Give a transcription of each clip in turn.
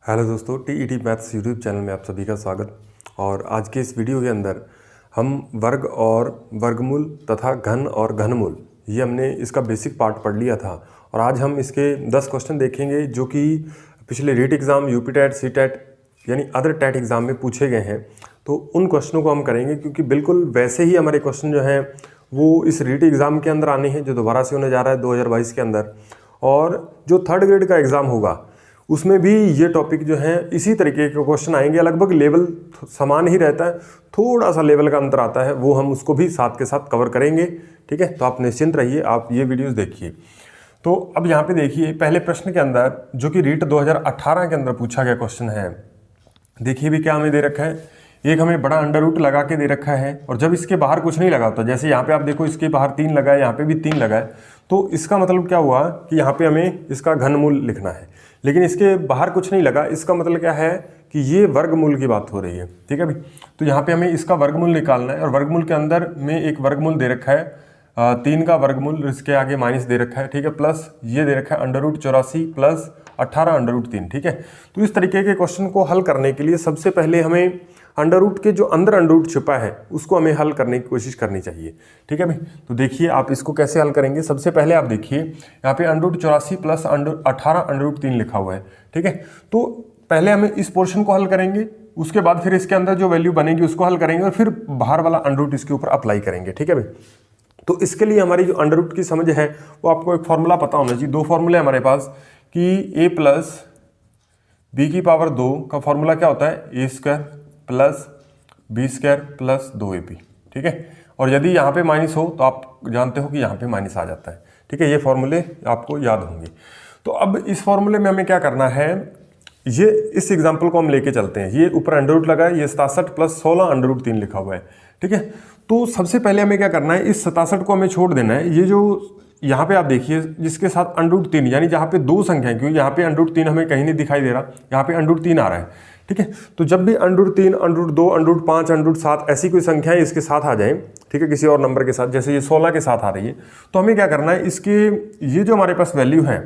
Hello दोस्तों, TET maths YouTube channel में आप सभी का स्वागत। और आज के इस वीडियो के अंदर हम वर्ग और वर्गमूल तथा घन और घनमूल ये हमने इसका बेसिक पार्ट पढ़ लिया था। और आज हम इसके 10 क्वेश्चन देखेंगे जो कि पिछले REET exam, UP TET, C TET यानी अदर टेट एग्ज़ाम में पूछे गए हैं। तो उन क्वेश्चनों को हम करेंगे क्योंकि बिल्कुल वैसे ही हमारे क्वेश्चन जो हैं वो इस रीट एग्ज़ाम के अंदर आने हैं जो दोबारा से होने जा रहा है 2022 के अंदर। और जो थर्ड ग्रेड का एग्ज़ाम होगा उसमें भी ये टॉपिक जो है इसी तरीके के क्वेश्चन आएंगे। लगभग लेवल समान ही रहता है, थोड़ा सा लेवल का अंतर आता है, वो हम उसको भी साथ के साथ कवर करेंगे। ठीक है, तो आप निश्चिंत रहिए, आप ये वीडियोस देखिए। तो अब यहाँ पे देखिए पहले प्रश्न के अंदर जो कि रीट 2018 के अंदर पूछा गया क्वेश्चन है। देखिए भी क्या हमें दे रखा है, एक हमें बड़ा अंडर रूट लगा के दे रखा है और जब इसके बाहर कुछ नहीं लगा होता, जैसे यहाँ पे आप देखो इसके बाहर 3 लगा है, यहाँ पे भी 3 लगा है, तो इसका मतलब क्या हुआ कि यहाँ पे हमें इसका घनमूल लिखना है। लेकिन इसके बाहर कुछ नहीं लगा, इसका मतलब क्या है कि ये वर्गमूल की बात हो रही है। ठीक है भाई, तो यहाँ पे हमें इसका वर्गमूल निकालना है और वर्गमूल के अंदर में एक वर्गमूल दे रखा है 3 का वर्गमूल, इसके आगे माइनस दे रखा है। ठीक है, प्लस ये दे रखा है अंडर रूट 84 प्लस 18 अंडर रूट 3। ठीक है, तो इस तरीके के क्वेश्चन को हल करने के लिए सबसे पहले हमें अंडर रूट के जो अंदर अंडर रूट छुपा है उसको हमें हल करने की कोशिश करनी चाहिए। ठीक है भाई, तो देखिए आप इसको कैसे हल करेंगे। सबसे पहले आप देखिए यहाँ पे अंडर रूट 84 प्लस 18 अंडर रूट 3 लिखा हुआ है। ठीक है, तो पहले हमें इस पोर्शन को हल करेंगे, उसके बाद फिर इसके अंदर जो वैल्यू बनेगी उसको हल करेंगे और फिर बाहर वाला अंडर रूट इसके ऊपर अप्लाई करेंगे। ठीक है भाई, तो इसके लिए हमारी जो अंडर रूट की समझ है वो आपको एक फॉर्मूला पता होना चाहिए। 2 फॉर्मूले हमारे पास कि a प्लस बी की पावर 2 का फॉर्मूला क्या होता है, A square plus B square plus 2ab। ठीक है, और यदि यहाँ पे माइनस हो तो आप जानते हो कि यहाँ पे माइनस आ जाता है। ठीक है, ये फॉर्मूले आपको याद होंगे। तो अब इस फॉर्मूले में हमें क्या करना है, ये इस एग्जाम्पल को हम लेके चलते हैं। ये ऊपर अंडर रूट लगा है, ये 67 प्लस 16 अंडर रूट 3 लिखा हुआ है। ठीक है, तो सबसे पहले हमें क्या करना है, इस 67 को हमें छोड़ देना है। ये जो यहाँ पे आप देखिए जिसके साथ अंडर रूट 3 यानी जहाँ पे 2 संख्या है, क्योंकि यहाँ पे अंडर रूट 3 हमें कहीं नहीं दिखाई दे रहा, यहाँ पे अंडर रूट 3 आ रहा है। ठीक है, तो जब भी under root 3, under root 2, under root 5, under root 7 ऐसी कोई संख्याएं इसके साथ आ जाए, ठीक है, किसी और नंबर के साथ, जैसे ये 16 के साथ आ रही है, तो हमें क्या करना है, इसके ये जो हमारे पास वैल्यू है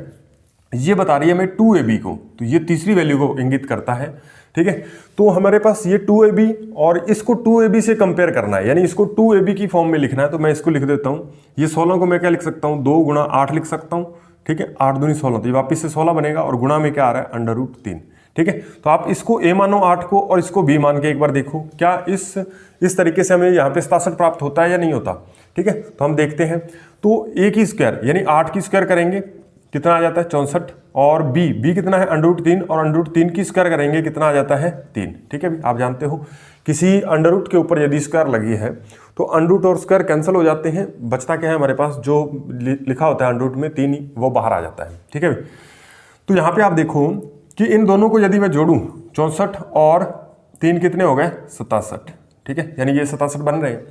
ये बता रही है हमें 2ab को, तो ये तीसरी वैल्यू को इंगित करता है। ठीक है, तो हमारे पास ये 2ab और इसको 2ab से कंपेयर करना है, यानी इसको 2ab की फॉर्म में लिखना है। तो मैं इसको लिख देता हूँ, ये 16 को मैं क्या लिख सकता हूँ, 2 गुणा 8 लिख सकता हूँ। ठीक है, 8 दूनी 16, तो ये वापस से 16 बनेगा और गुणा में क्या आ रहा है, अंडर रूट 3। ठीक है, तो आप इसको a मानो 8 को और इसको b मान के एक बार देखो क्या इस तरीके से हमें यहाँ पे 67 प्राप्त होता है या नहीं होता। ठीक है, तो हम देखते हैं। तो a की स्क्वायर यानी 8 की स्क्वायर करेंगे कितना आ जाता है, 64, और b कितना है, अंडर रूट 3, और अंडर रूट 3 की स्क्वायर करेंगे कितना आ जाता है, 3। ठीक है, आप जानते हो किसी अंडर रूट के ऊपर यदि स्क्वायर लगी है तो अंडर रूट और स्क्वायर कैंसिल हो जाते हैं, बचता क्या है हमारे पास, जो लिखा होता है अंडर रूट में 3 ही, वो बाहर आ जाता है। ठीक है, तो यहाँ पे आप देखो कि इन दोनों को यदि मैं जोड़ूं, 64 और 3 कितने हो गए, 67। ठीक है, यानी ये 67 बन रहे हैं।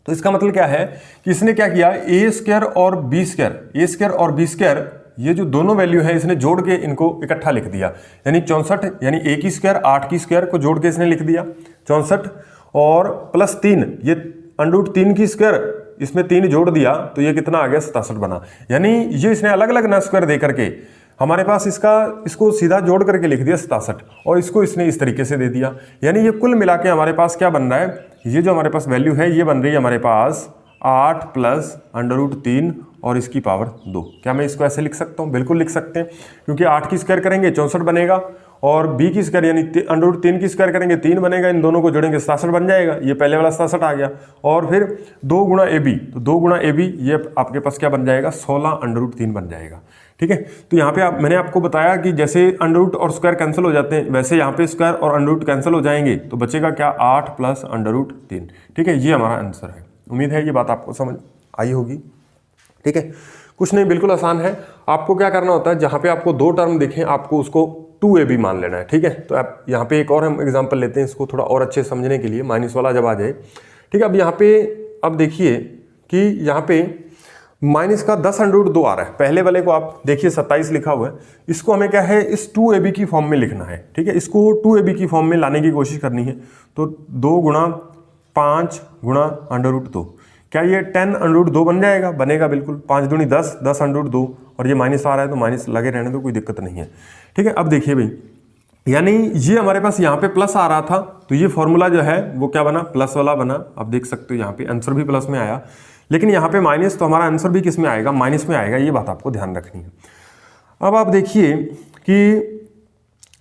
तो इसका मतलब क्या है कि इसने क्या किया, ए स्क्वायर और बी स्क्वायर ये जो दोनों वैल्यू है इसने जोड़ के इनको इकट्ठा लिख दिया, यानी 64 यानी ए की स्क्वायर 8 की स्क्वायर को जोड़ के इसने लिख दिया 64, और प्लस 3 ये अंडर रूट 3 की स्क्वायर, इसमें 3 जोड़ दिया तो ये कितना आ गया, 67 बना। यानी ये इसने अलग अलग ना स्क्वायर दे करके हमारे पास इसको सीधा जोड़ करके लिख दिया 67, और इसको इसने इस तरीके से दे दिया। यानी ये कुल मिला के हमारे पास क्या बन रहा है, ये जो हमारे पास वैल्यू है ये बन रही है हमारे पास 8 प्लस अंडर रूट 3 और इसकी पावर 2। क्या मैं इसको ऐसे लिख सकता हूँ, बिल्कुल लिख सकते हैं, क्योंकि 8 की स्क्वायर करेंगे 64 बनेगा, और b की स्क्वायर यानी अंडर रूट 3 की स्क्वायर करेंगे 3 बनेगा, इन दोनों को जोड़ेंगे 67 बन जाएगा, ये पहले वाला 67 आ गया। और फिर 2 गुणा ab, तो 2 गुणा ab ये आपके पास क्या बन जाएगा, 16 अंडर रूट 3 बन जाएगा। ठीक है, तो यहाँ पे मैंने आपको बताया कि जैसे अंडर रूट और स्क्वायर कैंसिल हो जाते हैं, वैसे यहाँ पे स्क्वायर और अंडर रूट कैंसिल हो जाएंगे, तो बचेगा क्या, 8 प्लस अंडर रूट 3। ठीक है, ये हमारा आंसर है। उम्मीद है ये बात आपको समझ आई होगी। ठीक है, कुछ नहीं, बिल्कुल आसान है। आपको क्या करना होता है, जहाँ पे आपको 2 टर्म दिखें आपको उसको 2ab मान लेना है। ठीक है, तो आप यहाँ पे एक और हम एग्जांपल लेते हैं इसको थोड़ा और अच्छे समझने के लिए, माइनस वाला जब आ जाए। ठीक है, अब यहाँ पे अब देखिए कि यहाँ पे माइनस का 10 अंडर रूट 2 आ रहा है, पहले वाले को आप देखिए 27 लिखा हुआ है, इसको हमें क्या है, इस 2ab की फॉर्म में लिखना है। ठीक है, इसको 2ab की फॉर्म में लाने की कोशिश करनी है। तो 2 गुणा 5 गुणा अंडर रूट 2, क्या ये 10 अंडर रूट 2 बन जाएगा, बनेगा बिल्कुल। 5 दूनी 10, 10 अंडर रूट 2, और ये माइनस आ रहा है तो माइनस लगे रहने दो, कोई दिक्कत नहीं है। ठीक है, अब देखिए भाई यानी ये हमारे पास यहाँ पे प्लस आ रहा था, तो ये फॉर्मूला जो है वो क्या बना, प्लस वाला बना। आप देख सकते हो यहाँ पे आंसर भी प्लस में आया, लेकिन यहाँ पे माइनस, तो हमारा आंसर भी किस में आएगा, माइनस में आएगा। ये बात आपको ध्यान रखनी है। अब आप देखिए कि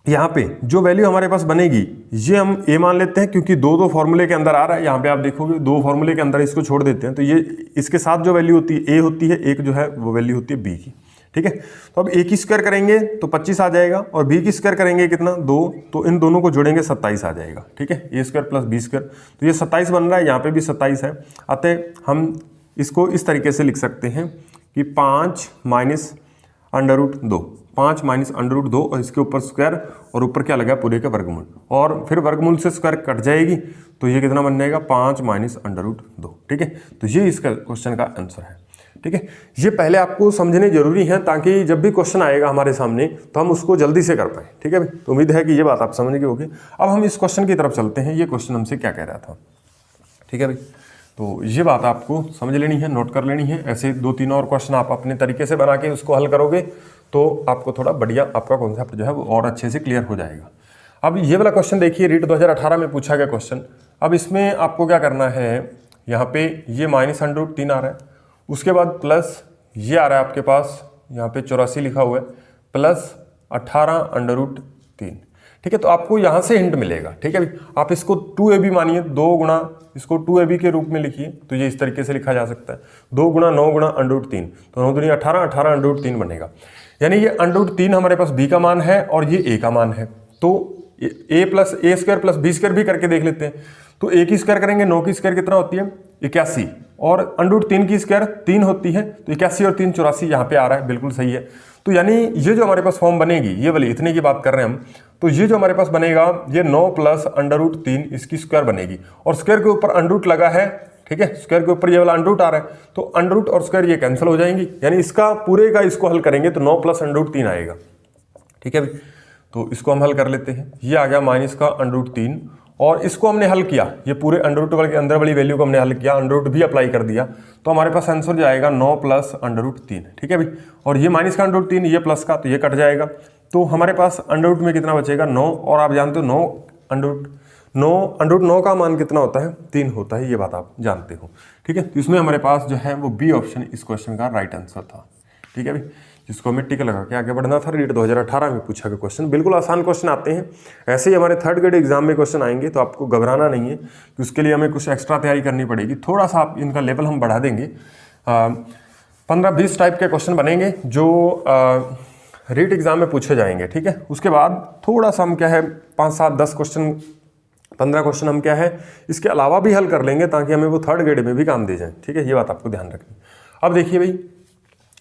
यहाँ पे जो वैल्यू हमारे पास बनेगी ये हम ए मान लेते हैं, क्योंकि दो फॉर्मूले के अंदर आ रहा है। यहाँ पे आप देखोगे 2 फॉर्मूले के अंदर इसको छोड़ देते हैं, तो ये इसके साथ जो वैल्यू होती है ए होती है, एक जो है वो वैल्यू होती है बी की। ठीक है, तो अब ए की स्क्वायर करेंगे तो 25 आ जाएगा, और बी की स्क्वायर करेंगे कितना, 2, तो इन दोनों को जोड़ेंगे 27 आ जाएगा। ठीक है, A square plus B square, तो ये 27 बन रहा है, यहाँ पे भी 27 है। अतः हम इसको इस तरीके से लिख सकते हैं कि 5 minus under root 2, 5 minus under root 2, और इसके ऊपर स्क्वायर, और ऊपर क्या लगा, पूरे का वर्गमूल, और फिर वर्गमूल से स्क्वायर कट जाएगी, तो ये कितना बन जाएगा, 5 माइनस अंडर रूट 2। ठीक है, तो ये इसका क्वेश्चन का आंसर है। ठीक है, ये पहले आपको समझने जरूरी है, ताकि जब भी क्वेश्चन आएगा हमारे सामने तो हम उसको जल्दी से कर पाए। ठीक है, तो उम्मीद है कि ये बात आप समझ गए होगी। अब हम इस क्वेश्चन की तरफ चलते हैं। ये क्वेश्चन हमसे क्या कह रहा था। ठीक है भाई, तो ये बात आपको समझ लेनी है, नोट कर लेनी है। ऐसे 2-3 और क्वेश्चन आप अपने तरीके से बना के उसको हल करोगे तो आपको थोड़ा बढ़िया आपका कॉन्सेप्ट जो है वो और अच्छे से क्लियर हो जाएगा। अब ये वाला क्वेश्चन देखिए, रीट 2018 में पूछा गया क्वेश्चन। अब इसमें आपको क्या करना है, यहाँ पे ये माइनस अंडर रूट 3 आ रहा है, उसके बाद प्लस ये आ रहा है आपके पास, यहाँ पे 84 लिखा हुआ है, प्लस 18 अंडर रूट 3। ठीक है, तो आपको यहाँ से हिंट मिलेगा। ठीक है, आप इसको 2ab मानिए, 2 गुणा इसको 2ab के रूप में लिखिए, तो ये इस तरीके से लिखा जा सकता है, 2 गुणा 9 गुणा अंडर रूट 3, तो 9 दूनी 18, 18 अंडर रूट 3 बनेगा। यानी ये अंडर रूट 3 हमारे पास b का मान है और ये a का मान है, तो a plus A square plus B square भी करके देख लेते हैं। तो a की स्क्वायर करेंगे, 9 की स्क्वायर कितना होती है, 81, और अंडर रूट 3 की स्क्वायर 3 होती है, तो 81 और 3 84 यहाँ पे आ रहा है, बिल्कुल सही है। तो यानी ये जो हमारे पास फॉर्म बनेगी, ये वाली इतने की बात कर रहे हैं हम, तो ये जो हमारे पास बनेगा ये 9 प्लस अंडर रूट 3 इसकी स्क्वायर बनेगी, और स्क्वायर के ऊपर अंडर रूट लगा है। ठीक है, स्क्वायर के ऊपर ये वाला अंडर रूट आ रहा है, तो अंडर रूट और स्क्वायर ये कैंसिल हो जाएंगी, यानी इसका पूरे का इसको हल करेंगे तो 9 प्लस अंडर रूट 3 आएगा। ठीक है भाई, तो इसको हम हल कर लेते हैं। ये आ गया माइनस का अंडर रूट 3, और इसको हमने हल किया, ये पूरे अंडर रूट के अंदर वाली वैल्यू को हमने हल किया, अंडर रूट भी अप्लाई कर दिया, तो हमारे पास आंसर जो आएगा 9 प्लस अंडर रूट 3। ठीक है भाई, और ये माइनस का अंडर रूट 3, ये प्लस का, तो ये कट जाएगा, तो हमारे पास अंडर रूट में कितना बचेगा, 9, और आप जानते हो 9 अंडर रूट 9 का मान कितना होता है, 3 होता है, ये बात आप जानते हो। ठीक है, तो इसमें हमारे पास जो है वो बी ऑप्शन इस क्वेश्चन का राइट आंसर था। ठीक है भाई, जिसको हमें टिक लगा के आगे बढ़ना था। रीट 2018 में पूछा गया क्वेश्चन, बिल्कुल आसान क्वेश्चन आते हैं। ऐसे ही हमारे 3rd ग्रेड एग्जाम में क्वेश्चन आएंगे, तो आपको घबराना नहीं है कि उसके लिए हमें कुछ एक्स्ट्रा तैयारी करनी पड़ेगी। थोड़ा सा आप इनका लेवल हम बढ़ा देंगे, 15-20 टाइप के क्वेश्चन बनेंगे जो रीट एग्जाम में पूछे जाएंगे। ठीक है, उसके बाद थोड़ा सा हम क्या है 5-7-10 क्वेश्चन 15 क्वेश्चन हम क्या है इसके अलावा भी हल कर लेंगे, ताकि हमें वो 3rd ग्रेड में भी काम दे जाए। ठीक है, ये बात आपको ध्यान रखनी। अब देखिए भाई,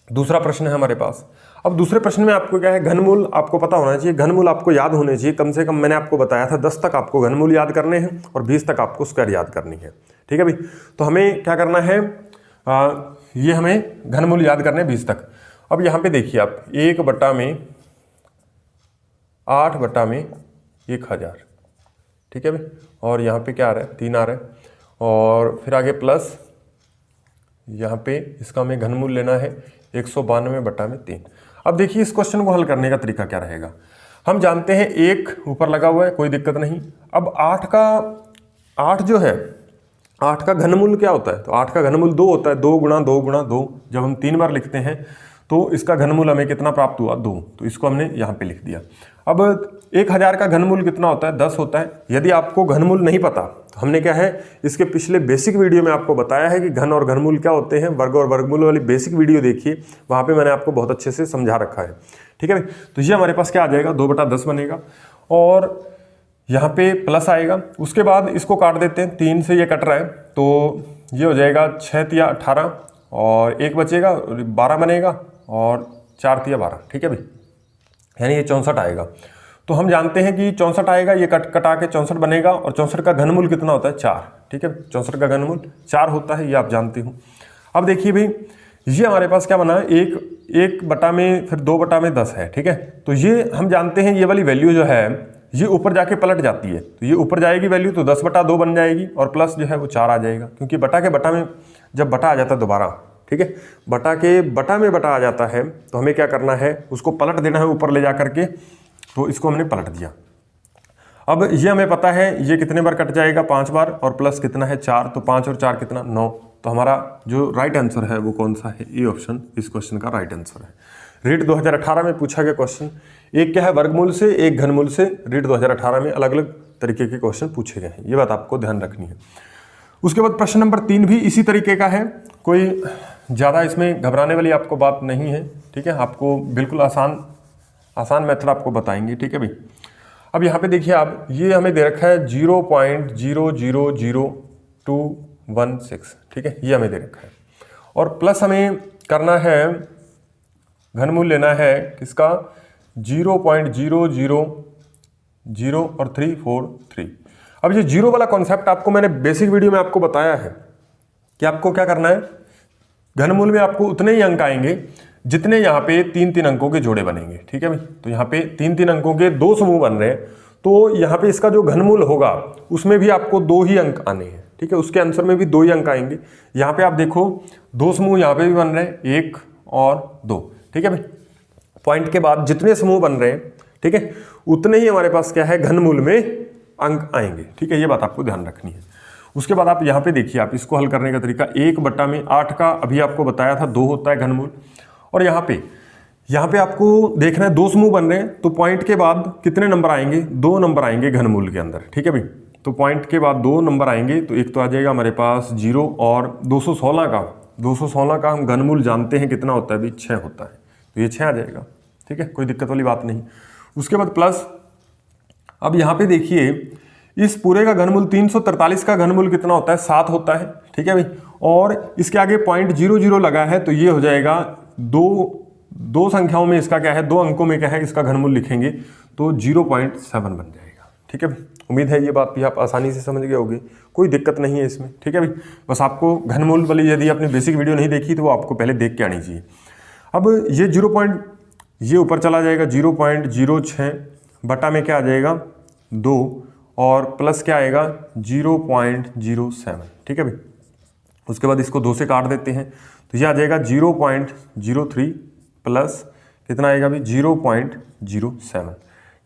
दूसरा प्रश्न है हमारे पास। अब दूसरे प्रश्न में आपको क्या है, घनमूल आपको पता होना चाहिए, घनमूल आपको याद होने चाहिए। कम से कम मैंने आपको बताया था 10 तक आपको घनमूल याद करने हैं और 20 तक आपको स्क्वायर याद करनी है। ठीक है भाई, तो हमें क्या करना है, ये हमें घनमूल याद करने 20 तक। अब यहाँ पे देखिए आप 1/8/1000। ठीक है भाई, और यहाँ पे क्या आ रहा है, 3 आ रहा है, और फिर आगे प्लस यहाँ पे इसका हमें घनमूल लेना है 192/3। अब देखिए इस क्वेश्चन को हल करने का तरीका क्या रहेगा। हम जानते हैं 1 ऊपर लगा हुआ है, कोई दिक्कत नहीं। अब 8 जो है, 8 का घनमूल क्या होता है, तो 8 का घनमूल 2 होता है, 2 गुणा 2 गुणा 2। जब हम 3 बार लिखते हैं तो इसका घनमूल हमें कितना प्राप्त हुआ, 2, तो इसको हमने यहाँ पे लिख दिया। अब 1000 का घनमूल कितना होता है, 10 होता है। यदि आपको घनमूल नहीं पता तो हमने क्या है इसके पिछले बेसिक वीडियो में आपको बताया है कि घन और घनमूल क्या होते हैं। वर्ग और वर्गमूल वाली बेसिक वीडियो देखिए, वहाँ पे मैंने आपको बहुत अच्छे से समझा रखा है। ठीक है, तो ये हमारे पास क्या आ जाएगा, 2/10 बनेगा, और यहाँ पे प्लस आएगा। उसके बाद इसको काट देते हैं, 3 से ये कट रहा है, तो ये हो जाएगा 6×3 = 18, और 1 बचेगा, 12 बनेगा, और 4×3 = 12। ठीक है भाई, यानी ये 64 आएगा। तो हम जानते हैं कि 64 आएगा, ये कटा के 64 बनेगा, और 64 का घनमूल कितना होता है, 4। ठीक है, 64 का घनमूल 4 होता है, ये आप जानते हो। अब देखिए भाई, ये हमारे पास क्या बना है, 1 बटा में फिर 2/10 है। ठीक है, तो ये हम जानते हैं ये वाली वैल्यू जो है ये ऊपर जाके पलट जाती है, तो ये ऊपर जाएगी वैल्यू, तो 10/2 बन जाएगी, और प्लस जो है वो 4 आ जाएगा, क्योंकि बटा के बटा में जब बटा आ जाता है दोबारा, ठीक है, बटा के बटा में बटा आ जाता है, तो हमें क्या करना है, उसको पलट देना है ऊपर ले जा करके। तो इसको हमने पलट दिया, अब ये हमें पता है ये कितने बार कट जाएगा, 5 बार, और प्लस कितना है 4, तो 5 और 4 कितना 9। तो हमारा जो राइट आंसर है वो कौन सा है, ए ऑप्शन इस क्वेश्चन का राइट आंसर है। रीट 2018 में पूछा गया क्वेश्चन, एक क्या है वर्गमूल से, एक घनमूल से। रीट 2018 में अलग अलग तरीके के क्वेश्चन पूछे गए हैं, ये बात आपको ध्यान रखनी है। उसके बाद प्रश्न नंबर 3 भी इसी तरीके का है, कोई ज़्यादा इसमें घबराने वाली आपको बात नहीं है, ठीक है। आपको बिल्कुल आसान मेथड आपको बताएंगे, ठीक है भाई। अब यहाँ पे देखिए आप, ये हमें दे रखा है 0.000216, ठीक है, ये हमें दे रखा है, और प्लस हमें करना है, घनमूल लेना है किसका, 0.00 और 343। अब ये जीरो वाला कॉन्सेप्ट आपको मैंने बेसिक वीडियो में आपको बताया है कि आपको क्या करना है, घनमूल में आपको उतने ही अंक आएंगे जितने यहाँ पे 3-3 अंकों के जोड़े बनेंगे, ठीक है भाई। तो यहाँ पे 3-3 अंकों के 2 समूह बन रहे हैं, तो यहाँ पे इसका जो घनमूल होगा उसमें भी आपको 2 ही अंक आने हैं, ठीक है। उसके आंसर में भी 2 ही अंक आएंगे। यहाँ पे आप देखो 2 समूह यहाँ पे भी बन रहे हैं, 1 और 2, ठीक है भाई। पॉइंट के बाद जितने समूह बन रहे हैं, ठीक है, उतने ही हमारे पास क्या है, घनमूल में अंक आएंगे, ठीक है। ये बात आपको ध्यान रखनी है। उसके बाद आप यहाँ पे देखिए, आप इसको हल करने का तरीका, 1/8 का अभी आपको बताया था 2 होता है घनमूल, और यहाँ पे आपको देखना है 2 समूह बन रहे हैं, तो पॉइंट के बाद कितने नंबर आएंगे, 2 नंबर आएंगे घनमूल के अंदर, ठीक है भाई। तो पॉइंट के बाद 2 नंबर आएंगे, तो एक तो आ जाएगा हमारे पास 0, और 216 का हम घनमूल जानते हैं कितना होता है भाई, 6 होता है, तो ये 6 आ जाएगा, ठीक है, कोई दिक्कत वाली बात नहीं। उसके बाद प्लस, अब यहाँ पे देखिए इस पूरे का घनमूल 343 का घनमूल कितना होता है, 7 होता है, ठीक है भाई। और इसके आगे 0.00 लगा है, तो ये हो जाएगा दो संख्याओं में इसका क्या है, 2 अंकों में क्या है, इसका घनमूल लिखेंगे तो 0.7 बन जाएगा, ठीक है भाई। उम्मीद है ये बात भी आप आसानी से समझ गए होंगे, कोई दिक्कत नहीं है इसमें, ठीक है भाई। बस आपको घनमूल वाली यदि आपने बेसिक वीडियो नहीं देखी तो वो आपको पहले देख के आनी चाहिए। अब ये ये ऊपर चला जाएगा, 0.06 बटा में क्या आ जाएगा 2, और प्लस क्या आएगा 0.07, ठीक है भाई। उसके बाद इसको 2 से काट देते हैं, तो ये आ जाएगा 0.03 प्लस कितना आएगा भाई 0.07,